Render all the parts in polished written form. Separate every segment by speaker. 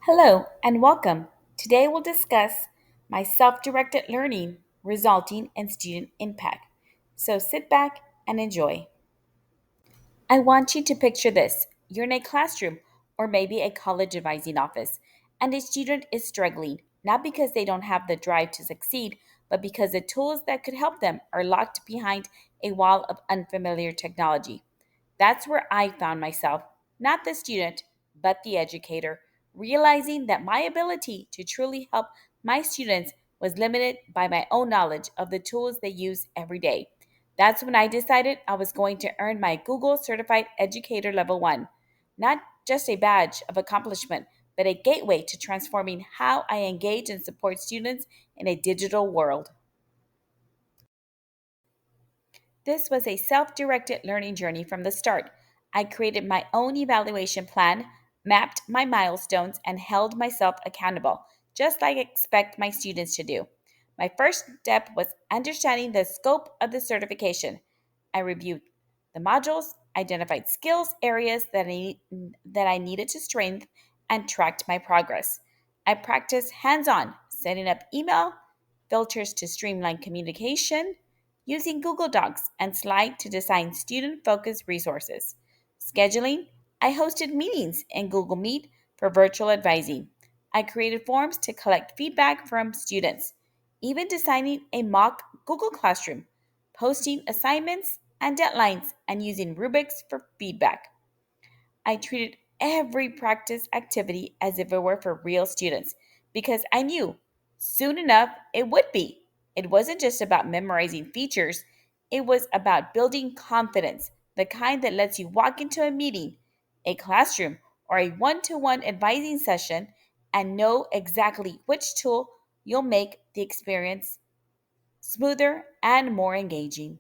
Speaker 1: Hello and welcome. Today we'll discuss my self directed learning resulting in student impact. So sit back and enjoy. I want you to picture this: you're in a classroom or maybe a college advising office, and a student is struggling, not because they don't have the drive to succeed, but because the tools that could help them are locked behind a wall of unfamiliar technology. That's where I found myself, not the student, but the educator, realizing that my ability to truly help my students was limited by my own knowledge of the tools they use every day. That's when I decided I was going to earn my Google Certified Educator Level 1. Not just a badge of accomplishment, but a gateway to transforming how I engage and support students in a digital world. This was a self directed learning journey from the start. I created my own evaluation plan, mapped my milestones, and held myself accountable, just like I expect my students to do. My first step was understanding the scope of the certification. I reviewed the modules, identified skills areas that I needed to strengthen, and tracked my progress. I practiced hands on, setting up email filters to streamline communication, using Google Docs and Slide to design student focused resources. Scheduling: I hosted meetings in Google Meet for virtual advising. I created forms to collect feedback from students, even designing a mock Google Classroom, posting assignments and deadlines, and using rubrics for feedback. I treated every practice activity as if it were for real students because I knew soon enough it would be. It wasn't just about memorizing features, it was about building confidence, the kind that lets you walk into a meeting, a classroom, or a one to one advising session and know exactly which tool you'll make the experience smoother and more engaging.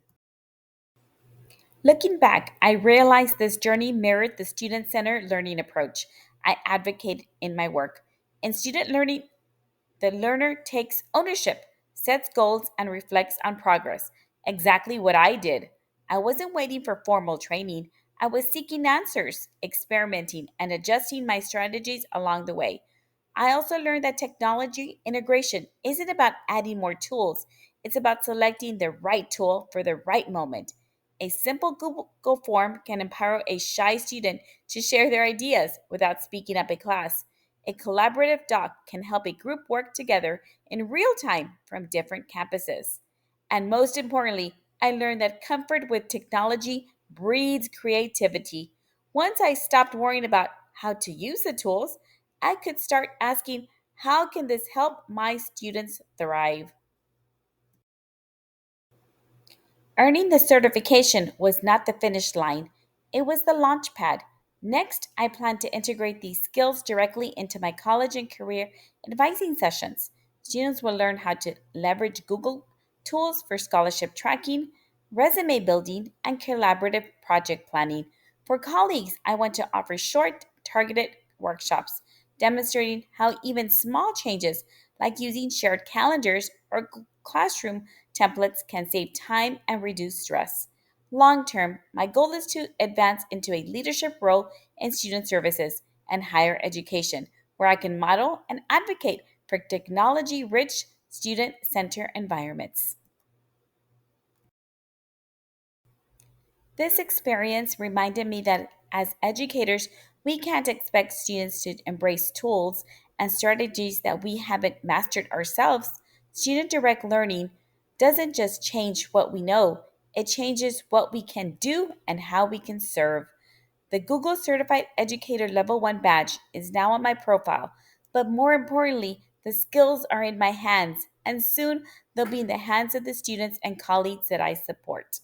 Speaker 1: Looking back, I realized this journey mirrored the student centered learning approach I advocate in my work. In student learning, the learner takes ownership, sets goals, and reflects on progress. Exactly what I did. I wasn't waiting for formal training, I was seeking answers, experimenting, and adjusting my strategies along the way. I also learned that technology integration isn't about adding more tools, it's about selecting the right tool for the right moment. A simple Google form can empower a shy student to share their ideas without speaking up in class. A collaborative doc can help a group work together in real time from different campuses. And most importantly, I learned that comfort with technology breeds creativity. Once I stopped worrying about how to use the tools, I could start asking, how can this help my students thrive? Earning the certification was not the finish line, it was the launch pad. Next, I plan to integrate these skills directly into my college and career advising sessions. Students will learn how to leverage Google tools for scholarship tracking, resume building, and collaborative project planning. For colleagues, I want to offer short, targeted workshops demonstrating how even small changes like using shared calendars or classroom templates can save time and reduce stress. Long term, my goal is to advance into a leadership role in student services and higher education, where I can model and advocate for technology rich, student centered environments. This experience reminded me that as educators, we can't expect students to embrace tools and strategies that we haven't mastered ourselves. Student direct learning doesn't just change what we know, it changes what we can do and how we can serve. The Google Certified Educator Level 1 badge is now on my profile, but more importantly, the skills are in my hands, and soon they'll be in the hands of the students and colleagues that I support.